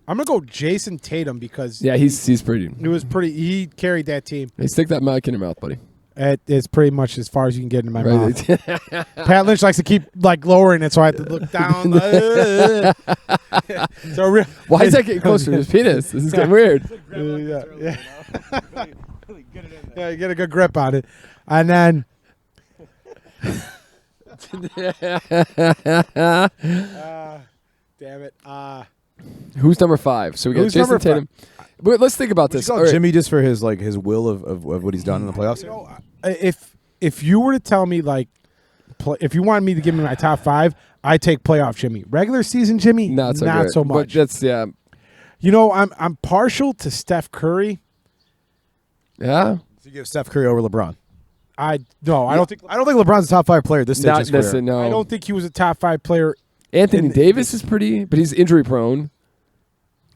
I'm gonna go Jason Tatum because he's pretty. It was pretty. He carried that team. Hey, stick that mic in your mouth, buddy. It's pretty much as far as you can get in my mouth. Pat Lynch likes to keep like lowering it, so I have to look down. Why is that getting closer to his penis? This is getting weird. Yeah, you get a good grip on it, and then. Damn it. Who's number 5? So we got Jason Tatum. But let's think about this. Jimmy just for his his will of what he's done in the playoffs. You know, if you were to tell me like, if you wanted me to give me my top 5, I'd take playoff Jimmy. Regular season Jimmy, not so much. But that's You know, I'm partial to Steph Curry. Yeah. So you give Steph Curry over LeBron. I don't think LeBron's a top 5 player at this stage of his career. No. I don't think he was a top 5 player. Anthony Davis is pretty, but he's injury prone.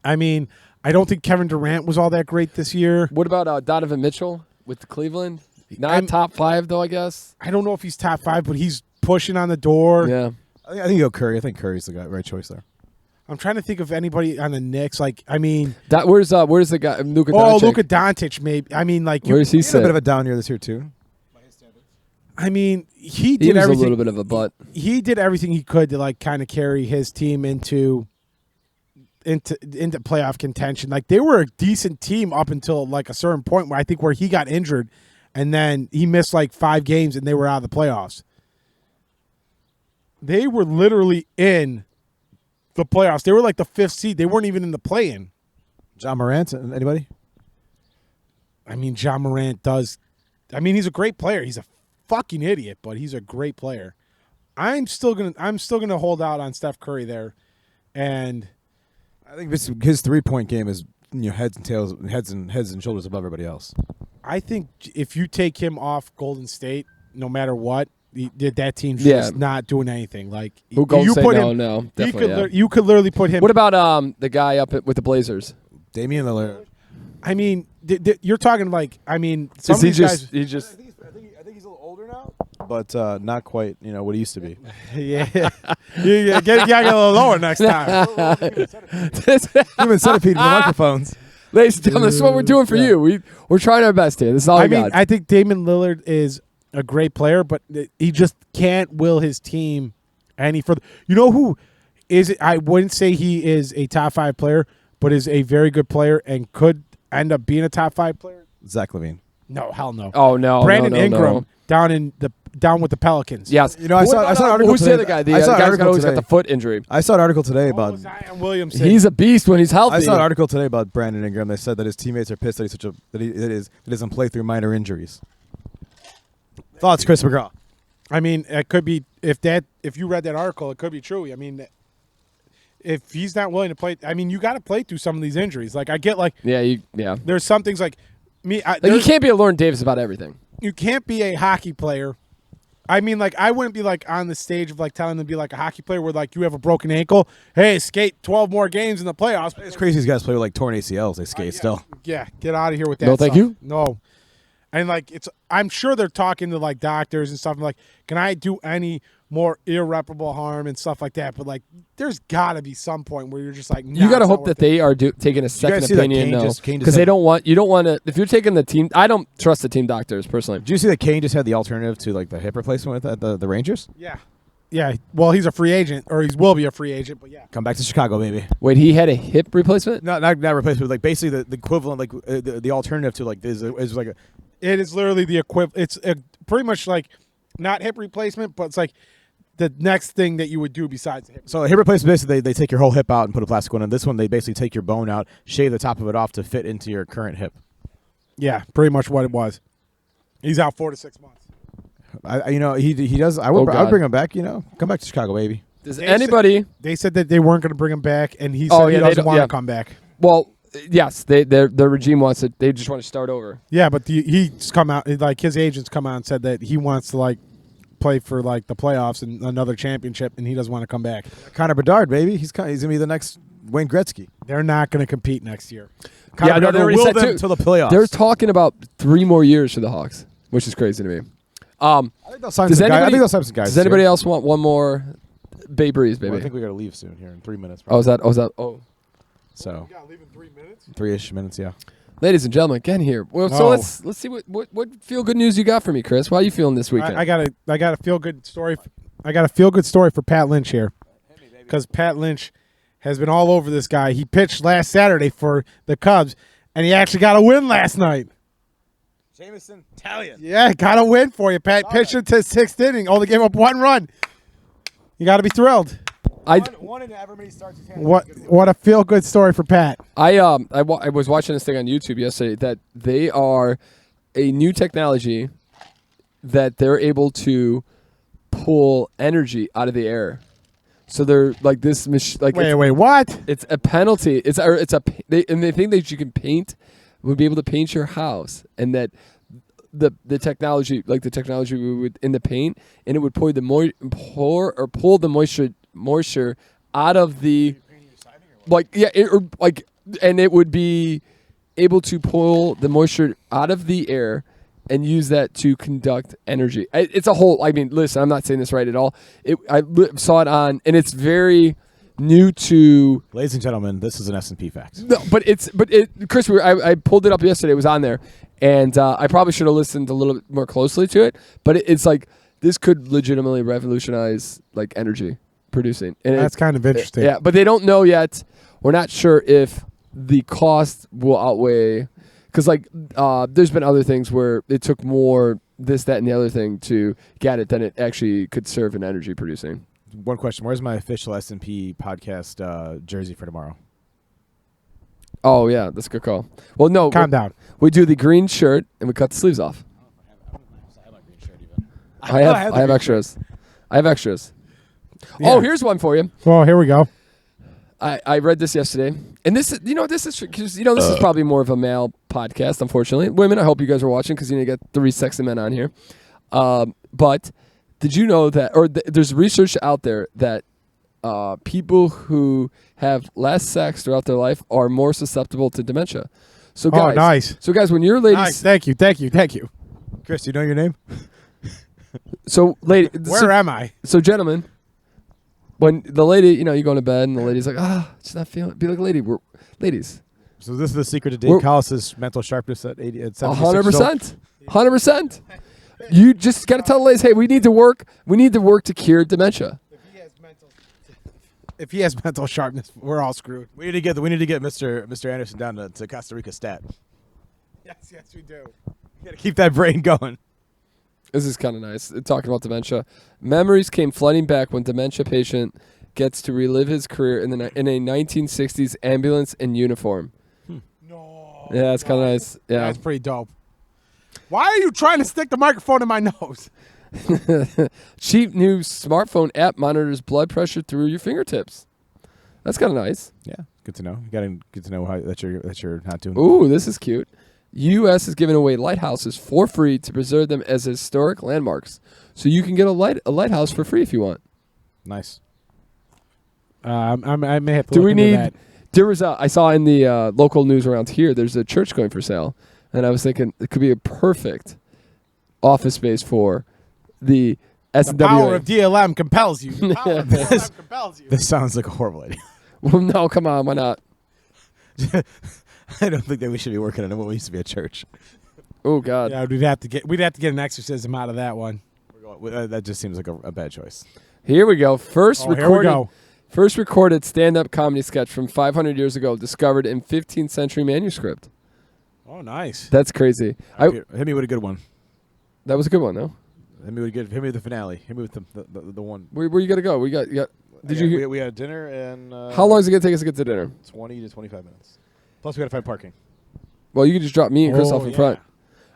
I mean, I don't think Kevin Durant was all that great this year. What about Donovan Mitchell with Cleveland? Not top 5 though, I guess. I don't know if he's top 5, but he's pushing on the door. Yeah. I think you go Curry. I think Curry's the right choice there. I'm trying to think of anybody on the Knicks. Like, I mean, where's the guy? Luka Doncic. Oh, Luka Doncic, maybe. I mean, like, where's he? He had a bit of a down year this year too. I mean, he was everything. A little bit of a butt. He did everything he could to like kind of carry his team into playoff contention. Like they were a decent team up until like a certain point where I think where he got injured, and then he missed like 5 games and they were out of the playoffs. They were literally in the playoffs. They were like the 5th seed. They weren't even in the play-in. John Morant, anybody? I mean, John Morant does. I mean, he's a great player. He's a fucking idiot, but he's a great player. I'm still gonna hold out on Steph Curry there, and I think his 3-point game is heads and shoulders above everybody else. I think if you take him off Golden State, no matter what, that team's just not doing anything. Like who Golden State? No, definitely. You could literally put him. What about the guy up with the Blazers? Damian Lillard. I mean, you're talking like I mean, some of these guys. I think he's a little older now, but not quite. What he used to be. Yeah, get a little lower next time. Human centipede with the microphones. Ladies and gentlemen, this is what we're doing for you. We're trying our best here. This is all I mean, I think Damian Lillard is a great player, but he just can't will his team any further. You know who is it? I wouldn't say he is a top 5 player, but is a very good player and could end up being a top 5 player. Zach LaVine. No, hell no. Oh no, Brandon Ingram no. down with the Pelicans. Yes. I saw an article. Who's the other guy? The guy's always got the foot injury. I saw an article today about Zion Williamson. He's a beast when he's healthy. I saw an article today about Brandon Ingram. They said that his teammates are pissed that he doesn't play through minor injuries. Thoughts, Chris McGraw? I mean, it could be if you read that article, it could be true. I mean, if he's not willing to play, I mean, you got to play through some of these injuries. Like I get, like Yeah. there's some things like me. You can't be a Lauren Davis about everything. You can't be a hockey player. I mean, like I wouldn't be like on the stage of like telling them to be like a hockey player where like you have a broken ankle. Hey, skate 12 more games in the playoffs. It's crazy these guys play with like torn ACLs. They skate still. Yeah, get out of here with that. No, thank stuff. you. No. And like I'm sure they're talking to like doctors and stuff. Like, can I do any more irreparable harm and stuff like that? But like, there's got to be some point where you're just like, nah, You got to it's not hope that worth it. they are taking a second see that opinion, Kane no, just because had- you don't want to. If you're taking the team, I don't trust the team doctors personally. Did you see that Kane just had the alternative to like the hip replacement with the Rangers? Yeah. Yeah. Well, he's a free agent, or he will be a free agent. But yeah. Come back to Chicago, baby. Wait, he had a hip replacement? Not replacement, but like basically the equivalent, like the alternative to like is like a. It is literally the equivalent. It's pretty much like not hip replacement, but it's like the next thing that you would do besides the hip. So a hip replacement, basically, they take your whole hip out and put a plastic one in. This one, they basically take your bone out, shave the top of it off to fit into your current hip. Yeah, pretty much what it was. He's out 4 to 6 months. He does. I would God. bring him back. Come back to Chicago, baby. Does They anybody? They said that they weren't going to bring him back, and he said Oh, he yeah, they doesn't don't- want yeah. to come back. Well, yes, their regime wants it. They just want to start over. Yeah, but he's come out, like his agents come out and said that he wants to like play for like the playoffs and another championship, and he doesn't want to come back. Connor Bedard, baby. He's gonna be the next Wayne Gretzky. They're not going to compete next year. Connor Bedard they will already will said them too. to the playoffs. They're talking about 3 more years for the Hawks, which is crazy to me. I think they'll sign Does some guys. I anybody- think they'll sign some guys. Does this anybody year. else want one more Babe Ruth, baby? Well, I think we got to leave soon here in 3 minutes. Oh, is that? So got to leave in 3 minutes. 3-ish minutes, yeah. Ladies and gentlemen, again here. Well, so Oh. let's see what feel good news you got for me, Chris. How are you feeling this weekend? I got a feel good story. I got a feel good story for Pat Lynch here, because Pat Lynch has been all over this guy. He pitched last Saturday for the Cubs, and he actually got a win last night. Jameson, Italian. Yeah, got a win for you, Pat. Pitched into 6th inning, only gave up 1 run. You got to be thrilled. One in ever many starts he's had. What a feel good story for Pat. I was watching this thing on YouTube yesterday that they are a new technology that they're able to pull energy out of the air. So they're like this like Wait, what? it's a penalty. They think that you can paint, would be able to paint your house, and that the technology would in the paint, and it would pull the moisture out of the and it would be able to pull the moisture out of the air and use that to conduct energy. It's a whole. I mean, listen, I'm not saying this right at all. Saw it on, and it's very new to. Ladies and gentlemen, this is an S&P fact. No, Chris, I pulled it up yesterday. It was on there, and I probably should have listened a little bit more closely to it. But it's like this could legitimately revolutionize like energy producing. And That's kind of interesting. yeah, but they don't know yet. We're not sure if the cost will outweigh. Because there's been other things where it took more this, that, and the other thing to get it than it actually could serve in energy producing. One question: where's my official S&P podcast jersey for tomorrow? Oh yeah, that's a good call. Well, no, Calm down. We do the green shirt and we cut the sleeves off. I have extras. I have extras. Yeah. Oh, here's one for you. Well, here we go. I read this yesterday, and this is this is probably more of a male podcast. Unfortunately, women, I hope you guys are watching because you got 3 sexy men on here. But did you know that, there's research out there that people who have less sex throughout their life are more susceptible to dementia. So guys, nice. So guys, when your ladies, Nice. Thank you. Chris, do you know your name? so Where am I? So gentlemen, when the lady, you go into bed and the lady's like, it's not feeling. Be like, ladies. So this is the secret to We're- Dave Collis's mental sharpness at 76 years old. 100%. You just got to tell the ladies, hey, we need to work. We need to work to cure dementia. If he has mental sharpness, we're all screwed. We need to get Mr. Anderson down to Costa Rica stat. Yes, we do. You got to keep that brain going. This is kind of nice. Talking about dementia. Memories came flooding back when dementia patient gets to relive his career in a 1960s ambulance in uniform. No. Yeah, that's kind of nice. Yeah. That's pretty dope. Why are you trying to stick the microphone in my nose? Cheap new smartphone app monitors blood pressure through your fingertips. That's kind of nice. Yeah, good to know. You gotta good to know how that you're not doing. Ooh, this is cute. U.S. is giving away lighthouses for free to preserve them as historic landmarks. So you can get a lighthouse for free if you want. Nice. I may have to Do look we into need? that. There was I saw in the local news around here. There's a church going for sale, and I was thinking it could be a perfect office space for the The power SWA. of DLM compels you. The power of DLM compels you. This sounds like a horrible idea. Well, no, come on, why not? I don't think that we should be working on what used to be a church. Oh God. Yeah, we'd have to get an exorcism out of that one. That just seems like a bad choice. Here we go. First Oh, here we go. recorded stand-up comedy sketch from 500 years ago, discovered in 15th century manuscript. Oh, nice. That's crazy. Hit me with a good one. That was a good one, though. Hit me with the finale. Hit me with the one. Where you gotta go? You got. Did you hear? We had dinner and. How long is it gonna take us to get to dinner? 20 to 25 minutes. Plus, we gotta find parking. Well, you can just drop me and Chris off in yeah. front.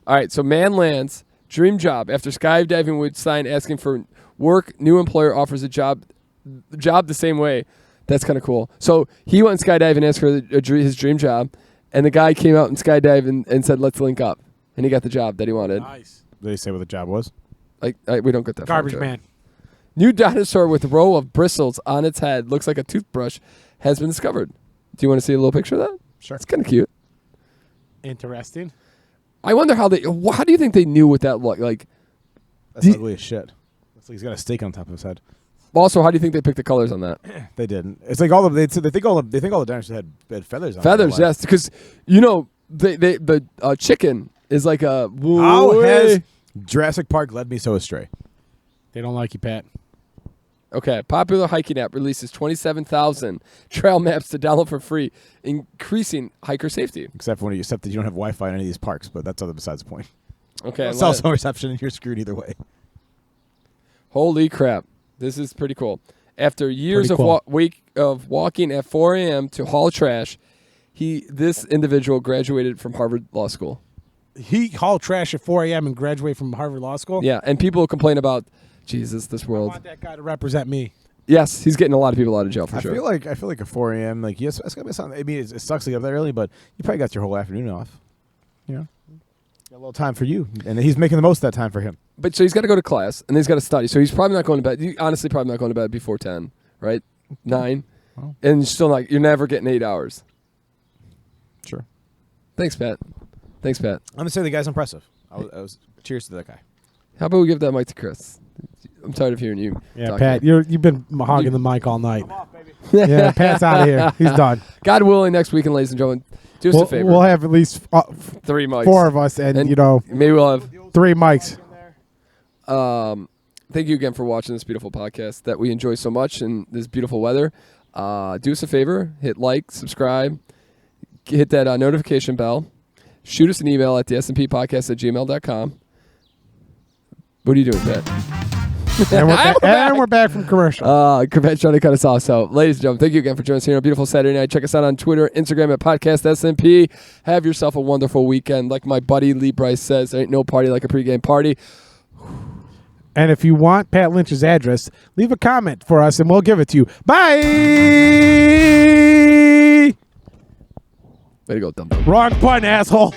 All right. So man lands dream job after skydiving would sign asking for work. New employer offers a job the same way. That's kind of cool. So he went skydiving and asked for his dream job, and the guy came out and skydived and said, "Let's link up," and he got the job that he wanted. Nice. Did he say what the job was? We don't get that. far Garbage into it. man. New dinosaur with row of bristles on its head, looks like a toothbrush, has been discovered. Do you want to see a little picture of that? Sure. It's kind of cute. Interesting. I wonder how do you think they knew what that looked like? That's ugly as shit. It's like he's got a steak on top of his head. Also, how do you think they picked the colors on that? They didn't. It's like they think all the dinosaurs had feathers on. Feathers, yes, because the chicken is like a. How has Jurassic Park led me so astray? They don't like you, Pat. Okay, popular hiking app releases 27,000 trail maps to download for free, increasing hiker safety. Except that you don't have Wi-Fi in any of these parks, but that's other besides the point. Okay, Cell phone reception, and you're screwed either way. holy crap, this is pretty cool. After years Pretty of cool. of walking at 4 a.m. to haul trash, this individual graduated from Harvard Law School. He hauled trash at 4 a.m. and graduated from Harvard Law School. Yeah, and people complain about, Jesus, this I world. want that guy to represent me. Yes, he's getting a lot of people out of jail for sure. I feel like a 4 a.m. Like yes, it's gonna be something. I mean, it sucks to get up that early, but you probably got your whole afternoon off. You know, got a little time for you, and he's making the most of that time for him. But so he's got to go to class, and then he's got to study. So he's probably not going to bed. Honestly, probably not going to bed before 10, right? 9. Well. And you're never getting 8 hours. Sure. Thanks, Pat. I'm gonna say the guy's impressive. I was cheers to that guy. How about we give that mic to Chris? I'm tired of hearing you. Yeah, talk Pat, here. you've been hogging the mic all night. Yeah, Pat's out of here. He's done. God willing, next weekend, ladies and gentlemen, do us a favor. We'll have at least 3 mics. 4 of us, and maybe we'll have. 3 mics. Thank you again for watching this beautiful podcast that we enjoy so much in this beautiful weather. Do us a favor, hit like, subscribe, hit that notification bell, shoot us an email at the snppodcast@gmail.com. What are you doing, Pat? and we're back from commercial. Pat's trying to cut us off. So, ladies and gentlemen, thank you again for joining us here on a beautiful Saturday night. Check us out on Twitter, Instagram at Podcast SMP. Have yourself a wonderful weekend. Like my buddy Lee Bryce says, there ain't no party like a pregame party. And if you want Pat Lynch's address, leave a comment for us, and we'll give it to you. Bye! Way to go, dumb dumb. Wrong button, asshole.